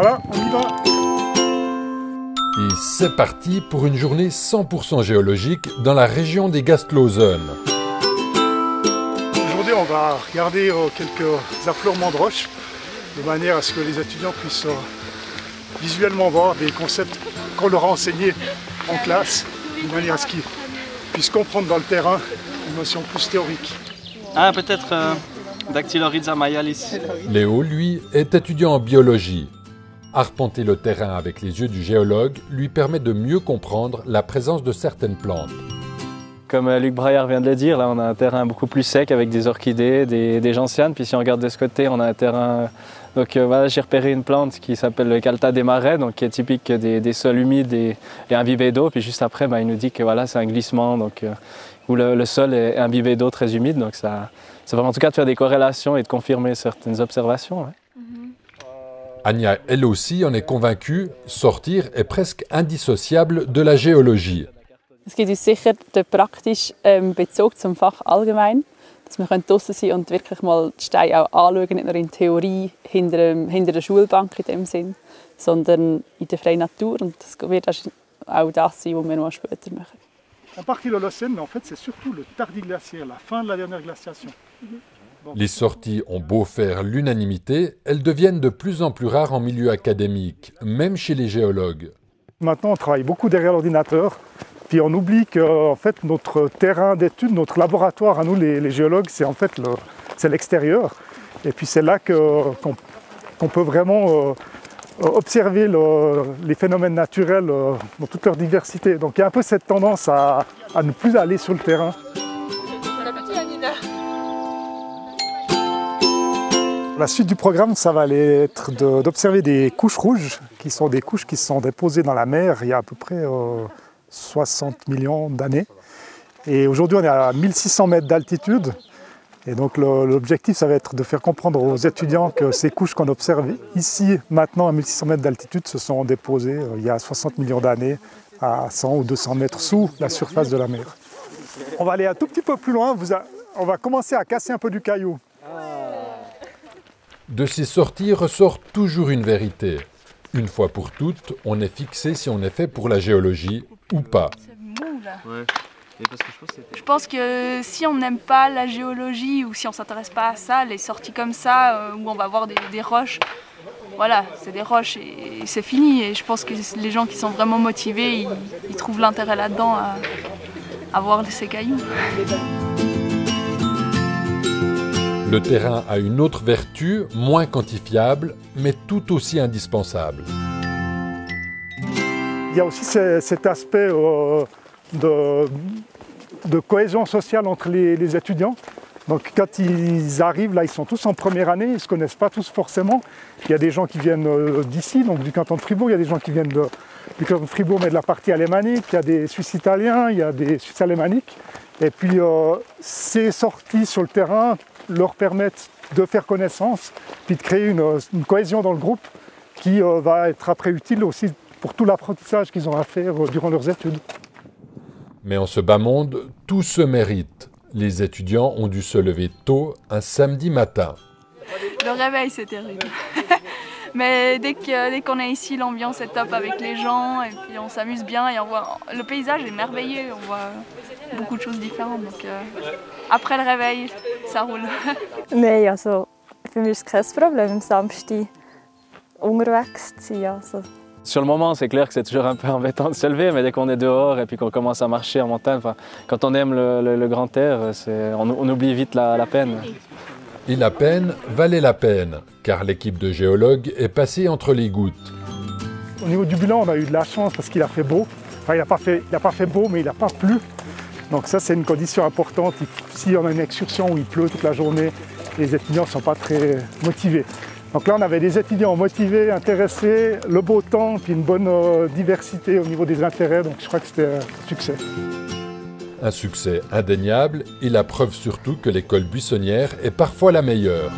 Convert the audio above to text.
Voilà, on y va. Et c'est parti pour une journée 100% géologique dans la région des Gastlosen. Aujourd'hui, on va regarder quelques affleurements de roches, de manière à ce que les étudiants puissent visuellement voir des concepts qu'on leur a enseignés en classe, de manière à ce qu'ils puissent comprendre dans le terrain une notion plus théorique. Ah, peut-être Dactylorhiza maialis. Léo, lui, est étudiant en biologie. Arpenter le terrain avec les yeux du géologue lui permet de mieux comprendre la présence de certaines plantes. Comme Luc Braillard vient de le dire, là on a un terrain beaucoup plus sec avec des orchidées, des gentianes. Puis si on regarde de ce côté, on a un terrain... Donc voilà, j'ai repéré une plante qui s'appelle le Calta des marais, donc qui est typique des sols humides et imbibés d'eau. Puis juste après, il nous dit que voilà, c'est un glissement donc, où le sol est imbibé d'eau très humide. Donc ça va en tout cas de faire des corrélations et de confirmer certaines observations. Ouais. Anja, elle aussi, en est convaincue, sortir est presque indissociable de la géologie. Es gibt uns sicher den praktischen Bezug zum Fach allgemein, dass wir draussen sein und wirklich mal die Steine auch anschauen, nicht nur in Theorie hinter der Schulbank in dem Sinn, sondern in der freien Natur. Und das wird auch das sein, was wir noch später machen. On part de l'Holocène, mais en fait c'est surtout le tardiglaciaire, la fin de la dernière glaciation. Les sorties ont beau faire l'unanimité, elles deviennent de plus en plus rares en milieu académique, même chez les géologues. Maintenant on travaille beaucoup derrière l'ordinateur. Puis on oublie que en fait, notre terrain d'étude, notre laboratoire à nous les géologues, c'est en fait l'extérieur. Et puis c'est là qu'on peut vraiment observer les phénomènes naturels dans toute leur diversité. Donc il y a un peu cette tendance à ne plus aller sur le terrain. La suite du programme, ça va aller être d'observer des couches rouges, qui sont des couches qui se sont déposées dans la mer il y a à peu près 60 millions d'années. Et aujourd'hui, on est à 1600 mètres d'altitude. Et donc l'objectif, ça va être de faire comprendre aux étudiants que ces couches qu'on observe ici, maintenant, à 1600 mètres d'altitude, se sont déposées il y a 60 millions d'années à 100 ou 200 mètres sous la surface de la mer. On va aller un tout petit peu plus loin. On va commencer à casser un peu du caillou. De ces sorties ressort toujours une vérité. Une fois pour toutes, on est fixé si on est fait pour la géologie ou pas. C'est mou là. Ouais. Je pense que si on n'aime pas la géologie ou si on ne s'intéresse pas à ça, les sorties comme ça, où on va voir des roches, voilà, c'est des roches et c'est fini. Et je pense que les gens qui sont vraiment motivés, ils trouvent l'intérêt là-dedans à voir ces cailloux. Le terrain a une autre vertu, moins quantifiable, mais tout aussi indispensable. Il y a aussi cet aspect de cohésion sociale entre les étudiants. Donc quand ils arrivent, là ils sont tous en première année, ils ne se connaissent pas tous forcément. Il y a des gens qui viennent d'ici, donc du canton de Fribourg, il y a des gens qui viennent du canton de Fribourg mais de la partie alémanique, il y a des Suisses italiens, il y a des Suisses alémaniques. Et puis ces sorties sur le terrain leur permettent de faire connaissance, puis de créer une cohésion dans le groupe qui va être après utile aussi pour tout l'apprentissage qu'ils ont à faire durant leurs études. Mais en ce bas monde, tout se mérite. Les étudiants ont dû se lever tôt un samedi matin. Le réveil, c'est terrible. Mais dès qu'on est ici, l'ambiance est top avec les gens et puis on s'amuse bien et on voit le paysage est merveilleux, on voit beaucoup de choses différentes. Donc après le réveil, ça roule. Nein, also für mich ist kein Problem am Samstag unterwegs zu sein. Also. Sur le moment, c'est clair que c'est toujours un peu embêtant de se lever, mais dès qu'on est dehors et puis qu'on commence à marcher en montagne, quand on aime le grand air, on oublie vite la peine. Et la peine valait la peine, car l'équipe de géologues est passée entre les gouttes. Au niveau du bilan, on a eu de la chance parce qu'il a fait beau. Enfin, il n'a pas fait beau, mais il n'a pas plu. Donc ça, c'est une condition importante. Si on a une excursion où il pleut toute la journée, les étudiants ne sont pas très motivés. Donc là, on avait des étudiants motivés, intéressés, le beau temps, puis une bonne diversité au niveau des intérêts. Donc je crois que c'était un succès. Un succès indéniable et la preuve surtout que l'école buissonnière est parfois la meilleure.